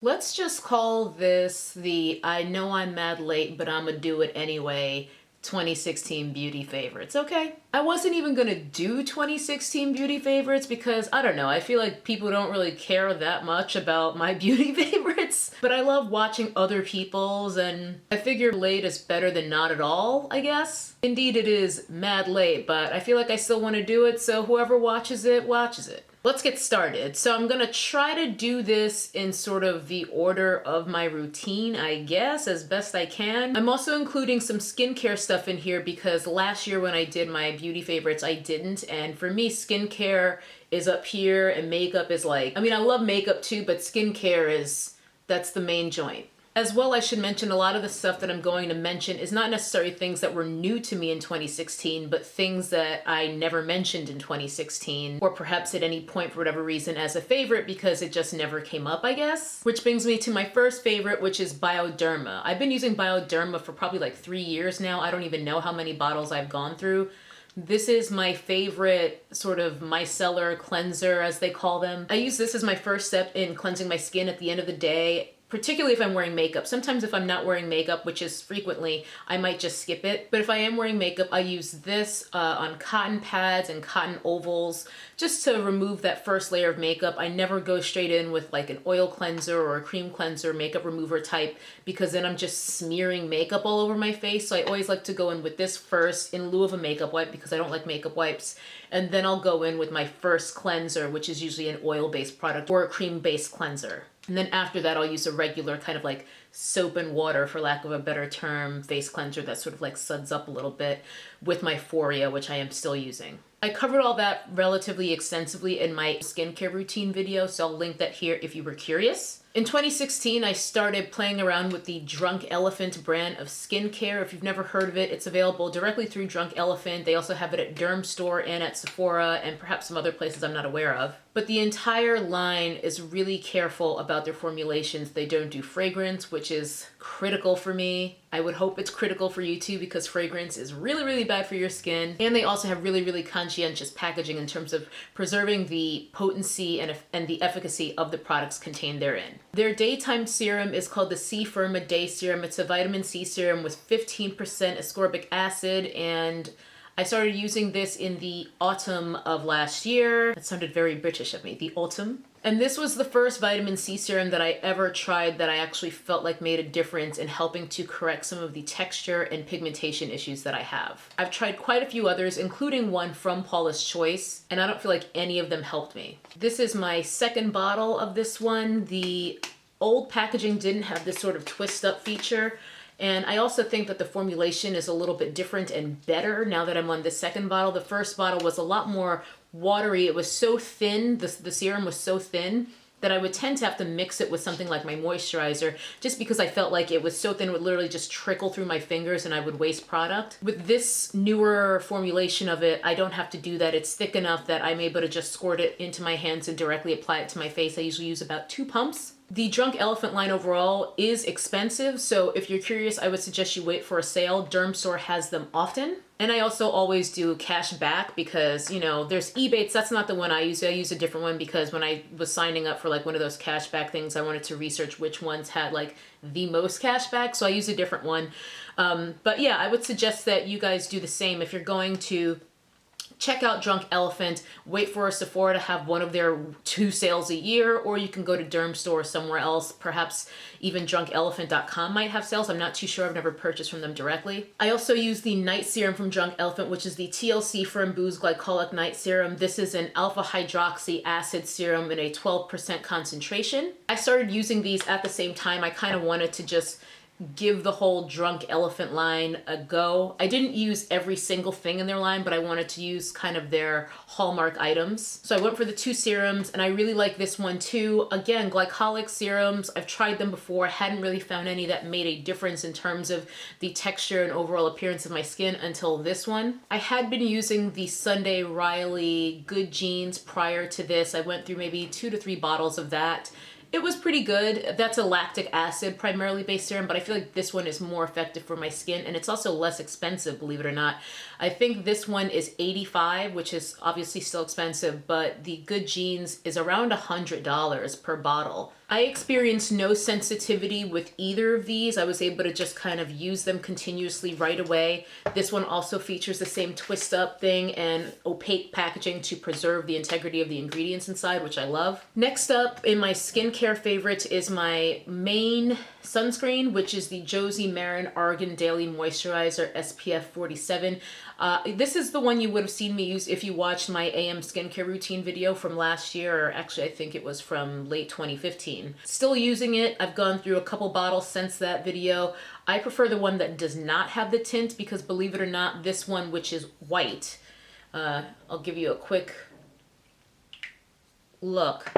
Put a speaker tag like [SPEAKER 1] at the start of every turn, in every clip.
[SPEAKER 1] Let's just call this the I know I'm mad late, but I'm gonna do it anyway 2016 beauty favorites, okay? I wasn't even gonna do 2016 beauty favorites because, I don't know, I feel like people don't really care that much about my beauty favorites, but I love watching other people's, and I figure late is better than not at all, I guess. Indeed, it is mad late, but I feel like I still want to do it, so whoever watches it, watches it. Let's get started. So I'm gonna try to do this in sort of the order of my routine, I guess, as best I can. I'm also including some skincare stuff in here because last year when I did my beauty favorites, I didn't. And for me, skincare is up here and makeup is like, I mean, I love makeup too, but skincare that's the main joint. As well, I should mention a lot of the stuff that I'm going to mention is not necessarily things that were new to me in 2016, but things that I never mentioned in 2016, or perhaps at any point for whatever reason as a favorite because it just never came up, I guess. Which brings me to my first favorite, which is Bioderma. I've been using Bioderma for probably like 3 years now. I don't even know how many bottles I've gone through. This is my favorite sort of micellar cleanser, as they call them. I use this as my first step in cleansing my skin at the end of the day, particularly if I'm wearing makeup. Sometimes if I'm not wearing makeup, which is frequently, I might just skip it. But if I am wearing makeup, I use this on cotton pads and cotton ovals just to remove that first layer of makeup. I never go straight in with like an oil cleanser or a cream cleanser, makeup remover type, because then I'm just smearing makeup all over my face. So I always like to go in with this first in lieu of a makeup wipe because I don't like makeup wipes. And then I'll go in with my first cleanser, which is usually an oil-based product or a cream-based cleanser. And then after that, I'll use a regular kind of like soap and water, for lack of a better term, face cleanser that sort of like suds up a little bit with my Foria, which I am still using. I covered all that relatively extensively in my skincare routine video, so I'll link that here if you were curious. In 2016, I started playing around with the Drunk Elephant brand of skincare. If you've never heard of it, it's available directly through Drunk Elephant. They also have it at Derm Store and at Sephora and perhaps some other places I'm not aware of. But the entire line is really careful about their formulations. They don't do fragrance, which is critical for me. I would hope it's critical for you too because fragrance is really, really bad for your skin. And they also have really, really conscientious packaging in terms of preserving the potency and the efficacy of the products contained therein. Their daytime serum is called the C-Firma Day Serum. It's a vitamin C serum with 15% ascorbic acid, and I started using this in the autumn of last year. That sounded very British of me, the autumn. And this was the first vitamin C serum that I ever tried that I actually felt like made a difference in helping to correct some of the texture and pigmentation issues that I have. I've tried quite a few others, including one from Paula's Choice, and I don't feel like any of them helped me. This is my second bottle of this one. The old packaging didn't have this sort of twist up feature. And I also think that the formulation is a little bit different and better now that I'm on the second bottle. The first bottle was a lot more watery. It was so thin, the serum was so thin that I would tend to have to mix it with something like my moisturizer just because I felt like it was so thin it would literally just trickle through my fingers and I would waste product. With this newer formulation of it, I don't have to do that. It's thick enough that I'm able to just squirt it into my hands and directly apply it to my face. I usually use about 2 pumps. The Drunk Elephant line overall is expensive, so if you're curious, I would suggest you wait for a sale. Derm Store has them often. And I also always do cash back because, you know, there's Ebates. That's not the one I use. I use a different one because when I was signing up for like one of those cash back things, I wanted to research which ones had like the most cash back, so I use a different one. But yeah, I would suggest that you guys do the same if you're going to check out Drunk Elephant, wait for a Sephora to have one of their 2 sales a year, or you can go to Derm Store or somewhere else. Perhaps even drunkelephant.com might have sales. I'm not too sure. I've never purchased from them directly. I also use the night serum from Drunk Elephant, which is the T.L.C Framboos Glycolic Night Serum. This is an alpha hydroxy acid serum in a 12% concentration. I started using these at the same time. I kind of wanted to just give the whole Drunk Elephant line a go. I didn't use every single thing in their line, but I wanted to use kind of their hallmark items. So I went for the 2 serums, and I really like this one too. Again, glycolic serums, I've tried them before. I hadn't really found any that made a difference in terms of the texture and overall appearance of my skin until this one. I had been using the Sunday Riley Good Genes prior to this. I went through maybe 2 to 3 bottles of that. It was pretty good. That's a lactic acid primarily based serum, but I feel like this one is more effective for my skin, and it's also less expensive, believe it or not. I think this one is $85, which is obviously still expensive, but the Good Genes is around $100 per bottle. I experienced no sensitivity with either of these. I was able to just kind of use them continuously right away. This one also features the same twist up thing and opaque packaging to preserve the integrity of the ingredients inside, which I love. Next up in my skincare favorites is my main sunscreen, which is the Josie Maran Argan Daily Moisturizer SPF 47. This is the one you would have seen me use if you watched my AM skincare routine video from last year, or actually I think it was from late 2015. Still using it. I've gone through a couple bottles since that video. I prefer the one that does not have the tint because, believe it or not, this one, which is white, I'll give you a quick look.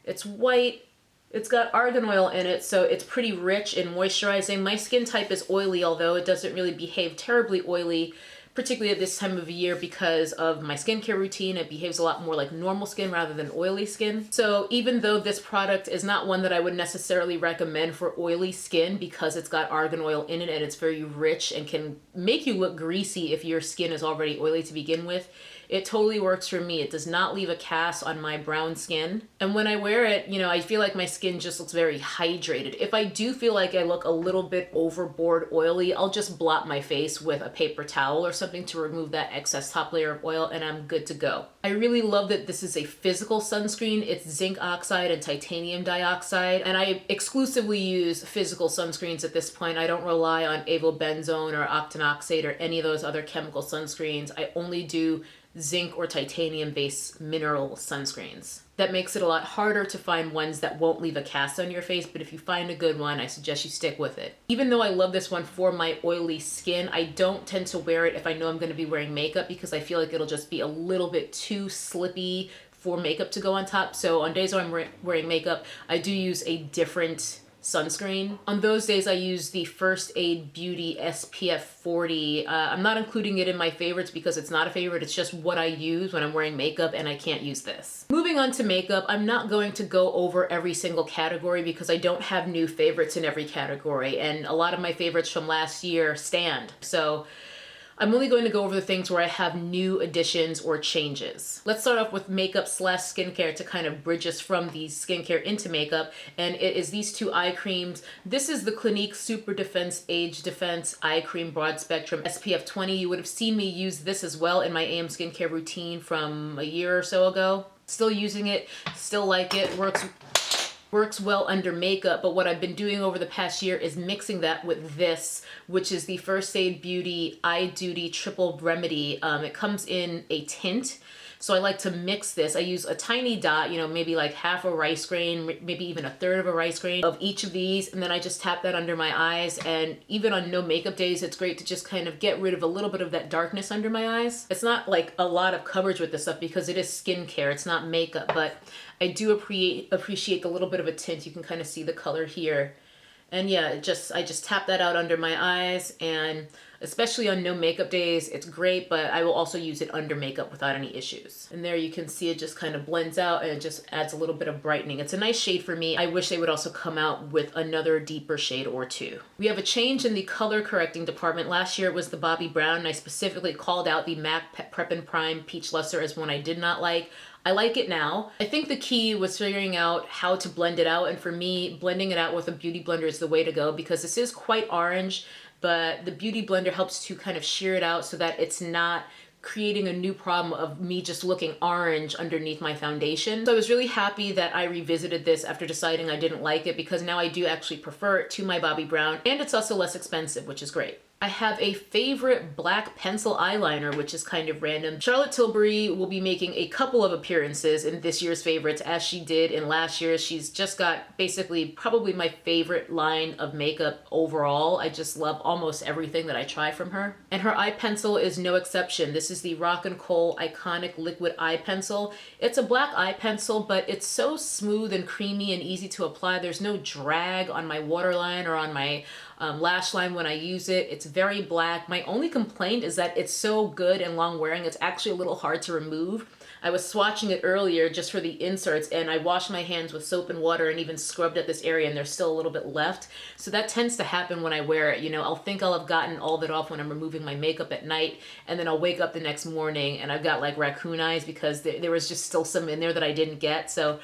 [SPEAKER 1] It's white. It's got argan oil in it, so it's pretty rich and moisturizing. My skin type is oily, although it doesn't really behave terribly oily, particularly at this time of year because of my skincare routine. It behaves a lot more like normal skin rather than oily skin. So even though this product is not one that I would necessarily recommend for oily skin because it's got argan oil in it and it's very rich and can make you look greasy if your skin is already oily to begin with, it totally works for me. It does not leave a cast on my brown skin. And when I wear it, you know, I feel like my skin just looks very hydrated. If I do feel like I look a little bit overboard oily, I'll just blot my face with a paper towel or something to remove that excess top layer of oil and I'm good to go. I really love that this is a physical sunscreen. It's zinc oxide and titanium dioxide, and I exclusively use physical sunscreens at this point. I don't rely on avobenzone or octinoxate or any of those other chemical sunscreens. I only do zinc or titanium based mineral sunscreens. That makes it a lot harder to find ones that won't leave a cast on your face, but if you find a good one, I suggest you stick with it. Even though I love this one for my oily skin, I don't tend to wear it if I know I'm going to be wearing makeup because I feel like it'll just be a little bit too slippy for makeup to go on top. So on days when I'm wearing makeup, I do use a different sunscreen. On those days, I use the First Aid Beauty SPF 40. I'm not including it in my favorites because it's not a favorite. It's just what I use when I'm wearing makeup and I can't use this. Moving on to makeup, I'm not going to go over every single category because I don't have new favorites in every category, and a lot of my favorites from last year stand. So I'm only going to go over the things where I have new additions or changes. Let's start off with makeup / skincare to kind of bridge us from the skincare into makeup. And it is these two eye creams. This is the Clinique Superdefense Age Defense Eye Cream Broad Spectrum SPF 20. You would have seen me use this as well in my AM skincare routine from a year or so ago. Still using it, still like it, works well under makeup, but what I've been doing over the past year is mixing that with this, which is the First Aid Beauty Eye Duty Triple Remedy. It comes in a tint, so I like to mix this. I use a tiny dot, you know, maybe like half a rice grain, maybe even a third of a rice grain of each of these, and then I just tap that under my eyes. And even on no makeup days, it's great to just kind of get rid of a little bit of that darkness under my eyes. It's not like a lot of coverage with this stuff because it is skincare, it's not makeup, but I do appreciate the little bit of a tint. You can kind of see the color here. And yeah, I just tap that out under my eyes, and especially on no makeup days, it's great, but I will also use it under makeup without any issues. And there you can see it just kind of blends out and it just adds a little bit of brightening. It's a nice shade for me. I wish they would also come out with another deeper shade or two. We have a change in the color correcting department. Last year it was the Bobbi Brown, and I specifically called out the MAC Prep and Prime Peach Lustre as one I did not like. I like it now. I think the key was figuring out how to blend it out, and for me, blending it out with a beauty blender is the way to go because this is quite orange, but the beauty blender helps to kind of shear it out so that it's not creating a new problem of me just looking orange underneath my foundation. So I was really happy that I revisited this after deciding I didn't like it, because now I do actually prefer it to my Bobbi Brown, and it's also less expensive, which is great. I have a favorite black pencil eyeliner, which is kind of random. Charlotte Tilbury will be making a couple of appearances in this year's favorites, as she did in last year's. She's just got basically probably my favorite line of makeup overall. I just love almost everything that I try from her. And her eye pencil is no exception. This is the Rock & Kohl Iconic Liquid Eye Pencil. It's a black eye pencil, but it's so smooth and creamy and easy to apply. There's no drag on my waterline or on my lash line when I use it. It's very black. My only complaint is that it's so good and long wearing, it's actually a little hard to remove. I was swatching it earlier just for the inserts, and I washed my hands with soap and water and even scrubbed at this area, and there's still a little bit left. So that tends to happen when I wear it. You know, I'll think I'll have gotten all of it off when I'm removing my makeup at night, and then I'll wake up the next morning and I've got like raccoon eyes because there was just still some in there that I didn't get. So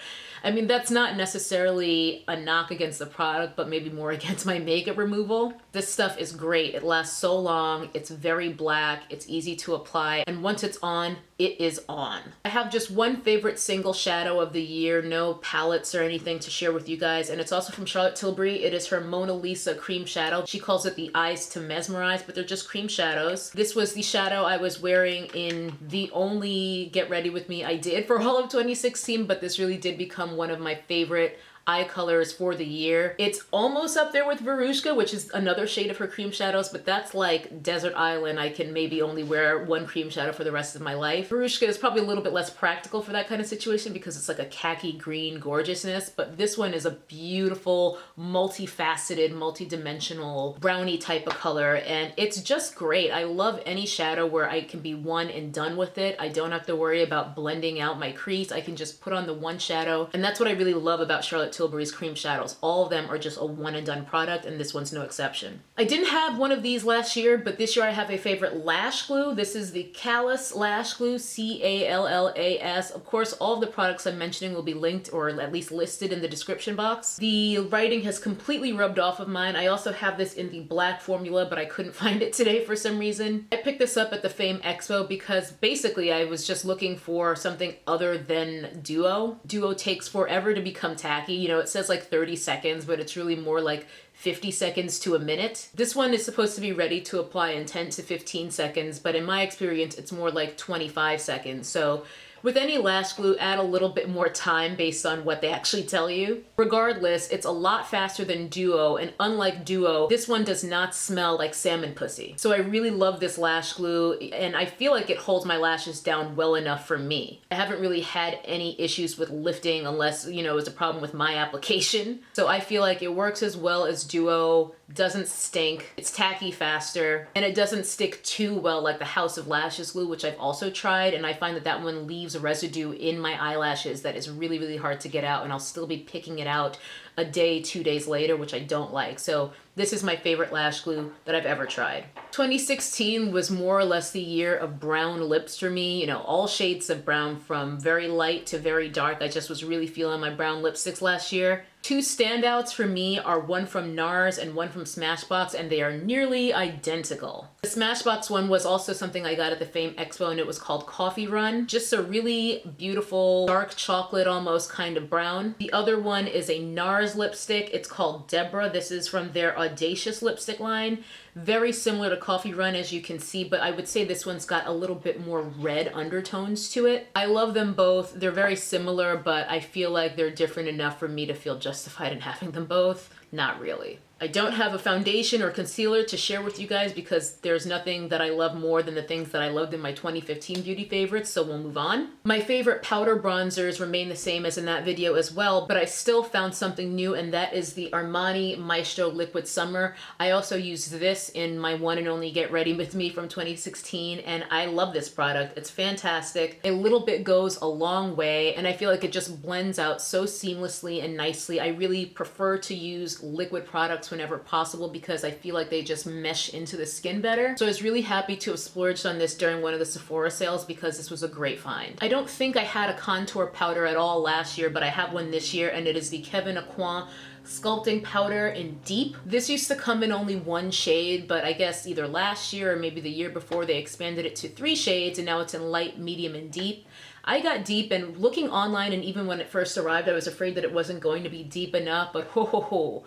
[SPEAKER 1] I mean, that's not necessarily a knock against the product, but maybe more against my makeup removal. This stuff is great. It lasts so long. It's very black. It's easy to apply. And once it's on, it is on. I have just one favorite single shadow of the year, no palettes or anything to share with you guys. And it's also from Charlotte Tilbury. It is her Mona Lisa cream shadow. She calls it the Eyes to Mesmerize, but they're just cream shadows. This was the shadow I was wearing in the only Get Ready With Me I did for all of 2016, but this really did become one of my favorite eye colors for the year. It's almost up there with Verushka, which is another shade of her cream shadows, but that's like Desert Island. I can maybe only wear one cream shadow for the rest of my life. Verushka is probably a little bit less practical for that kind of situation because it's like a khaki green gorgeousness, but this one is a beautiful, multifaceted, multi-dimensional brownie type of color, and it's just great. I love any shadow where I can be one and done with it. I don't have to worry about blending out my crease. I can just put on the one shadow, and that's what I really love about Charlotte Tilbury's cream shadows. All of them are just a one and done product, and this one's no exception. I didn't have one of these last year, but this year I have a favorite lash glue. This is the Callus Lash Glue, C-A-L-L-A-S. Of course, all of the products I'm mentioning will be linked or at least listed in the description box. The writing has completely rubbed off of mine. I also have this in the black formula, but I couldn't find it today for some reason. I picked this up at the Fame Expo because basically I was just looking for something other than Duo. Duo takes forever to become tacky. You know, it says like 30 seconds, but it's really more like 50 seconds to a minute. This one is supposed to be ready to apply in 10 to 15 seconds, but in my experience, it's more like 25 seconds. So with any lash glue, add a little bit more time based on what they actually tell you. Regardless, it's a lot faster than Duo, and unlike Duo, this one does not smell like salmon pussy. So I really love this lash glue, and I feel like it holds my lashes down well enough for me. I haven't really had any issues with lifting unless, you know, it's a problem with my application. So I feel like it works as well as Duo, doesn't stink, it's tacky faster, and it doesn't stick too well like the House of Lashes glue, which I've also tried, and I find that that one leaves a residue in my eyelashes that is really, really hard to get out, and I'll still be picking it out a day, 2 days later, which I don't like. So this is my favorite lash glue that I've ever tried. 2016 was more or less the year of brown lips for me. You know, all shades of brown from very light to very dark. I just was really feeling my brown lipsticks last year. Two standouts for me are one from NARS and one from Smashbox, and they are nearly identical. The Smashbox one was also something I got at the Fame Expo, and it was called Coffee Run. Just a really beautiful, dark chocolate almost kind of brown. The other one is a NARS lipstick. It's called Deborah. This is from their Audacious lipstick line. Very similar to Coffee Run, as you can see, but I would say this one's got a little bit more red undertones to it. I love them both. They're very similar, but I feel like they're different enough for me to feel justified in having them both. Not really. I don't have a foundation or concealer to share with you guys because there's nothing that I love more than the things that I loved in my 2015 beauty favorites, so we'll move on. My favorite powder bronzers remain the same as in that video as well, but I still found something new, and that is the Armani Maestro Liquid Summer. I also used this in my one and only Get Ready With Me from 2016, and I love this product. It's fantastic. A little bit goes a long way, and I feel like it just blends out so seamlessly and nicely. I really prefer to use liquid products whenever possible because I feel like they just mesh into the skin better. So I was really happy to have splurged on this during one of the Sephora sales because this was a great find. I don't think I had a contour powder at all last year, but I have one this year, and it is the Kevyn Aucoin Sculpting Powder in Deep. This used to come in only one shade, but I guess either last year or maybe the year before they expanded it to 3 shades, and now it's in light, medium, and deep. I got deep, and looking online, and even when it first arrived, I was afraid that it wasn't going to be deep enough, but ho ho ho.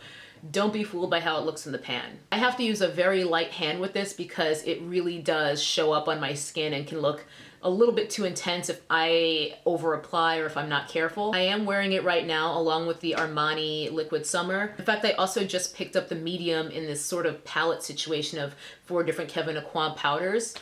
[SPEAKER 1] Don't be fooled by how it looks in the pan. I have to use a very light hand with this because it really does show up on my skin and can look a little bit too intense if I over apply or if I'm not careful. I am wearing it right now along with the Armani Liquid Summer. In fact, I also just picked up the medium in this sort of palette situation of 4 different Kevyn Aucoin powders,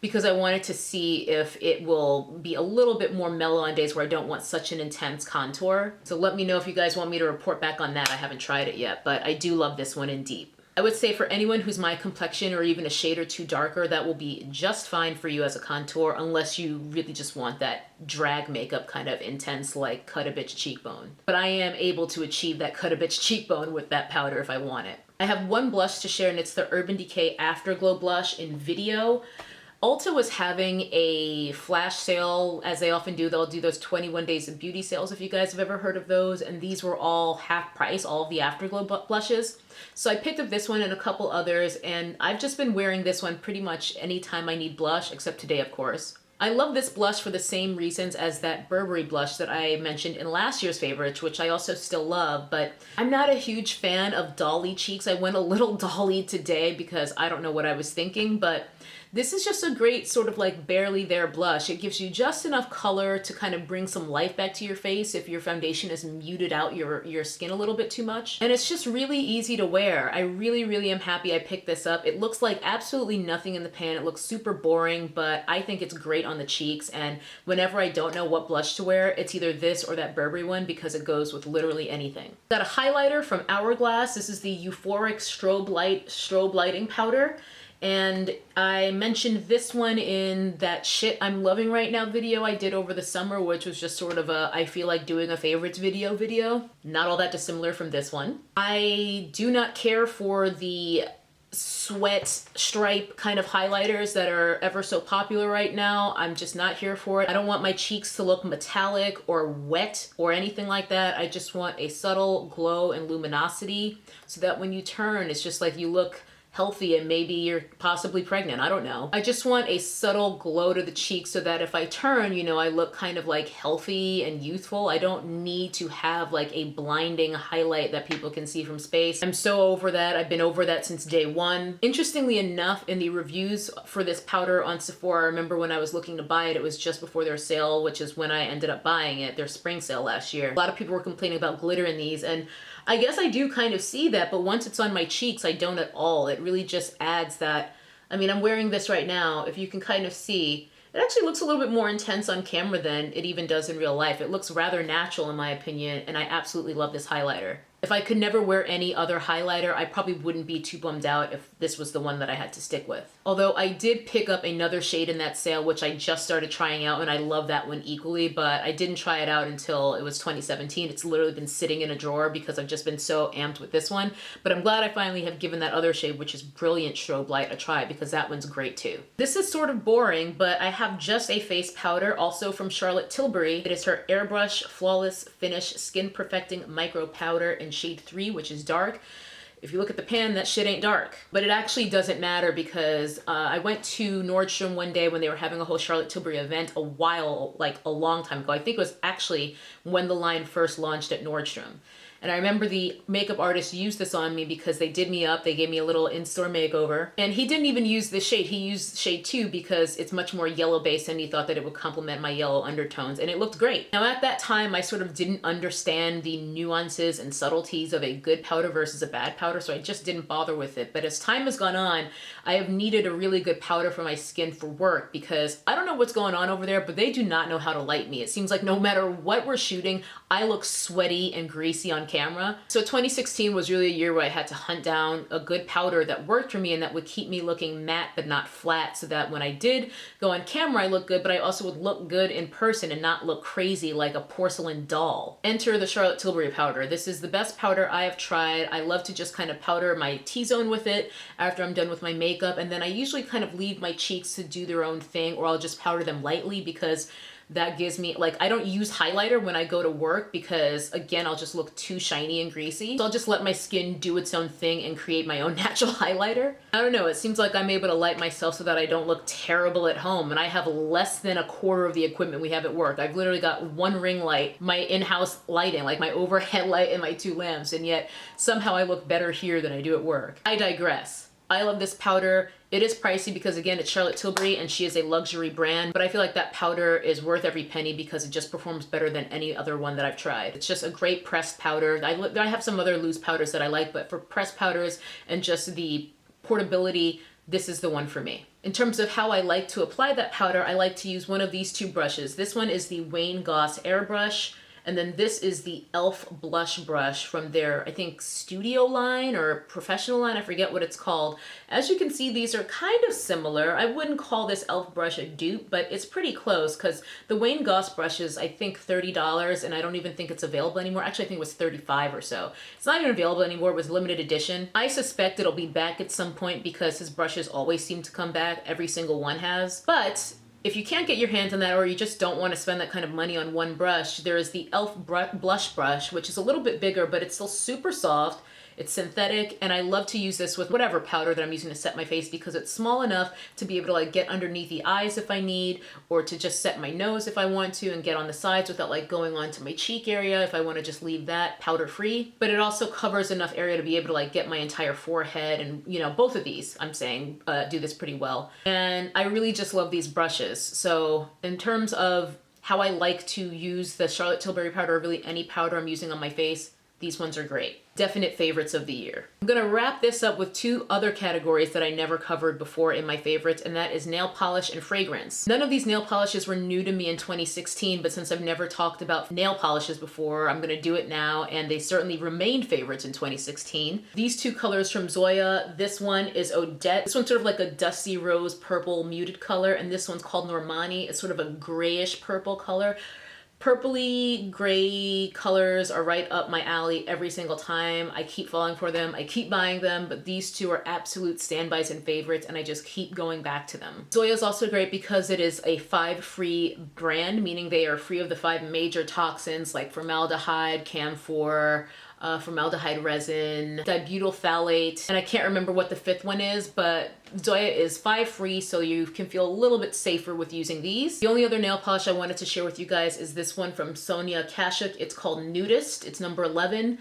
[SPEAKER 1] because I wanted to see if it will be a little bit more mellow on days where I don't want such an intense contour. So let me know if you guys want me to report back on that. I haven't tried it yet, but I do love this one in Deep. I would say for anyone who's my complexion or even a shade or two darker, that will be just fine for you as a contour, unless you really just want that drag makeup kind of intense, like cut a bitch cheekbone. But I am able to achieve that cut a bitch cheekbone with that powder if I want it. I have one blush to share, and it's the Urban Decay Afterglow blush in Video. Ulta was having a flash sale, as they often do. They'll do those 21 days of beauty sales, if you guys have ever heard of those. And these were all half price, all of the Afterglow blushes. So I picked up this one and a couple others, and I've just been wearing this one pretty much anytime I need blush, except today, of course. I love this blush for the same reasons as that Burberry blush that I mentioned in last year's favorites, which I also still love, but I'm not a huge fan of dolly cheeks. I went a little dolly today because I don't know what I was thinking, but this is just a great sort of like barely there blush. It gives you just enough color to kind of bring some life back to your face if your foundation has muted out your skin a little bit too much. And it's just really easy to wear. I really am happy I picked this up. It looks like absolutely nothing in the pan. It looks super boring, but I think it's great on the cheeks. And whenever I don't know what blush to wear, it's either this or that Burberry one because it goes with literally anything. Got a highlighter from Hourglass. This is the Euphoric Strobe Lighting Powder. And I mentioned this one in that shit I'm loving right now video I did over the summer, which was just sort of a I feel like doing a favorites video. Not all that dissimilar from this one. I do not care for the sweat stripe kind of highlighters that are ever so popular right now. I'm just not here for it. I don't want my cheeks to look metallic or wet or anything like that. I just want a subtle glow and luminosity so that when you turn, it's just like you look healthy and maybe you're possibly pregnant. I don't know. I just want a subtle glow to the cheeks so that if I turn, you know, I look kind of like healthy and youthful. I don't need to have like a blinding highlight that people can see from space. I'm so over that. I've been over that since day one. Interestingly enough, in the reviews for this powder on Sephora, I remember when I was looking to buy it, it was just before their sale, which is when I ended up buying it, their spring sale last year. A lot of people were complaining about glitter in these, and I guess I do kind of see that, but once it's on my cheeks, I don't at all. It really just adds that. I mean, I'm wearing this right now. If you can kind of see, it actually looks a little bit more intense on camera than it even does in real life. It looks rather natural in my opinion, and I absolutely love this highlighter. If I could never wear any other highlighter, I probably wouldn't be too bummed out if this was the one that I had to stick with. Although I did pick up another shade in that sale, which I just started trying out, and I love that one equally, but I didn't try it out until it was 2017. It's literally been sitting in a drawer because I've just been so amped with this one. But I'm glad I finally have given that other shade, which is Brilliant Strobe Light, a try because that one's great too. This is sort of boring, but I have just a face powder, also from Charlotte Tilbury. It is her Airbrush Flawless Finish Skin Perfecting Micro Powder in shade 3, which is dark. If you look at the pan, that shit ain't dark. But it actually doesn't matter because I went to Nordstrom one day when they were having a whole Charlotte Tilbury event a long time ago. I think it was actually when the line first launched at Nordstrom. And I remember the makeup artist used this on me because they did me up. They gave me a little in-store makeover. And he didn't even use this shade. He used shade 2 because it's much more yellow based and he thought that it would complement my yellow undertones. And it looked great. Now at that time, I sort of didn't understand the nuances and subtleties of a good powder versus a bad powder. So I just didn't bother with it. But as time has gone on, I have needed a really good powder for my skin for work because I don't know what's going on over there, but they do not know how to light me. It seems like no matter what we're shooting, I look sweaty and greasy on camera. So 2016 was really a year where I had to hunt down a good powder that worked for me and that would keep me looking matte but not flat so that when I did go on camera I looked good, but I also would look good in person and not look crazy like a porcelain doll. Enter the Charlotte Tilbury powder. This is the best powder I have tried. I love to just kind of powder my T-zone with it after I'm done with my makeup, and then I usually kind of leave my cheeks to do their own thing, or I'll just powder them lightly because that gives me, like, I don't use highlighter when I go to work because, again, I'll just look too shiny and greasy. So I'll just let my skin do its own thing and create my own natural highlighter. I don't know, it seems like I'm able to light myself so that I don't look terrible at home, and I have less than a quarter of the equipment we have at work. I've literally got one ring light, my in-house lighting, like my overhead light and my 2 lamps, and yet somehow I look better here than I do at work. I digress. I love this powder. It is pricey because, again, it's Charlotte Tilbury and she is a luxury brand, but I feel like that powder is worth every penny because it just performs better than any other one that I've tried. It's just a great pressed powder. I have some other loose powders that I like, but for pressed powders and just the portability, this is the one for me. In terms of how I like to apply that powder, I like to use one of these 2 brushes. This one is the Wayne Goss Airbrush. And then this is the e.l.f. blush brush from their, I think, studio line or professional line. I forget what it's called. As you can see, these are kind of similar. I wouldn't call this e.l.f. brush a dupe, but it's pretty close because the Wayne Goss brush is, I think, $30, and I don't even think it's available anymore. Actually, I think it was $35 or so. It's not even available anymore. It was limited edition. I suspect it'll be back at some point because his brushes always seem to come back. Every single one has. But if you can't get your hands on that, or you just don't want to spend that kind of money on one brush, there is the e.l.f. blush brush, which is a little bit bigger, but it's still super soft. It's synthetic, and I love to use this with whatever powder that I'm using to set my face because it's small enough to be able to like get underneath the eyes if I need, or to just set my nose if I want to, and get on the sides without like going onto my cheek area if I want to just leave that powder free. But it also covers enough area to be able to like get my entire forehead, and you know, both of these, I'm saying, do this pretty well. And I really just love these brushes. So in terms of how I like to use the Charlotte Tilbury powder, or really any powder I'm using on my face, these ones are great. Definite favorites of the year. I'm gonna wrap this up with two other categories that I never covered before in my favorites, and that is nail polish and fragrance. None of these nail polishes were new to me in 2016, but since I've never talked about nail polishes before, I'm gonna do it now, and they certainly remained favorites in 2016. These two colors from Zoya, this one is Odette. This one's sort of like a dusty rose purple muted color, and this one's called Normani. It's sort of a grayish purple color. Purpley gray colors are right up my alley every single time. I keep falling for them, I keep buying them, but these two are absolute standbys and favorites, and I just keep going back to them. Zoya is also great because it is a 5-free brand, meaning they are free of the 5 major toxins like formaldehyde, camphor, formaldehyde resin, dibutyl phthalate, and I can't remember what the 5th one is, but Zoya is 5-free, so you can feel a little bit safer with using these. The only other nail polish I wanted to share with you guys is this one from Sonia Kashuk. It's called Nudist. It's number 11.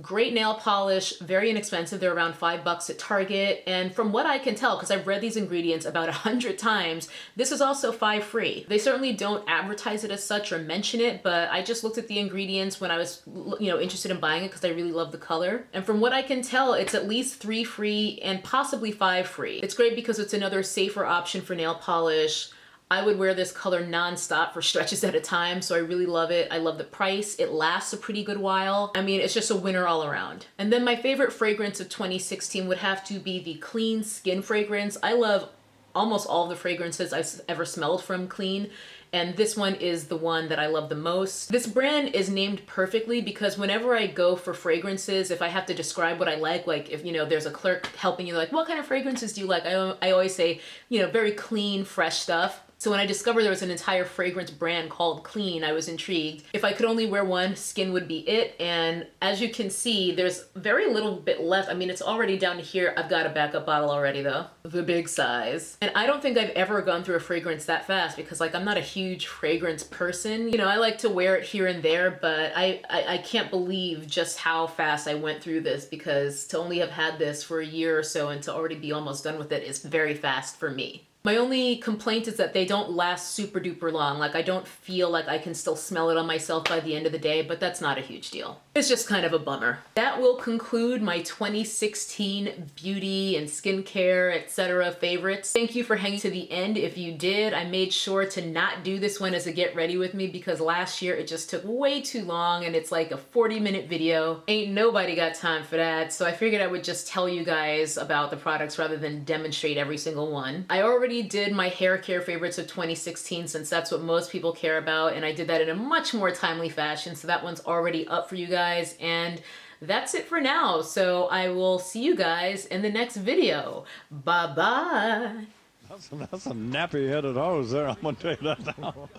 [SPEAKER 1] Great nail polish, very inexpensive. They're around $5 at Target. And from what I can tell, because I've read these ingredients about 100 times, this is also 5-free. They certainly don't advertise it as such or mention it, but I just looked at the ingredients when I was, you know, interested in buying it because I really love the color. And from what I can tell, it's at least 3 free and possibly 5 free. It's great because it's another safer option for nail polish. I would wear this color non-stop for stretches at a time, so I really love it. I love the price. It lasts a pretty good while. I mean, it's just a winner all around. And then my favorite fragrance of 2016 would have to be the Clean Skin fragrance. I love almost all the fragrances I've ever smelled from Clean, and this one is the one that I love the most. This brand is named perfectly because whenever I go for fragrances, if I have to describe what I like if, you know, there's a clerk helping you, like, what kind of fragrances do you like? I always say, you know, very clean, fresh stuff. So when I discovered there was an entire fragrance brand called Clean, I was intrigued. If I could only wear one, Skin would be it. And as you can see, there's very little bit left. I mean, it's already down to here. I've got a backup bottle already though, the big size. And I don't think I've ever gone through a fragrance that fast because like I'm not a huge fragrance person. You know, I like to wear it here and there, but I can't believe just how fast I went through this, because to only have had this for a year or so and to already be almost done with it is very fast for me. My only complaint is that they don't last super duper long. Like I don't feel like I can still smell it on myself by the end of the day, but that's not a huge deal. It's just kind of a bummer. That will conclude my 2016 beauty and skincare, etc. favorites. Thank you for hanging to the end. If you did, I made sure to not do this one as a get ready with me because last year it just took way too long and it's like a 40-minute video. Ain't nobody got time for that. So I figured I would just tell you guys about the products rather than demonstrate every single one. I already did my hair care favorites of 2016 since that's what most people care about, and I did that in a much more timely fashion, so that one's already up for you guys, and that's it for now. So I will see you guys in the next video. Bye bye.
[SPEAKER 2] That's a nappy-headed hose there, I'm gonna tell you that now.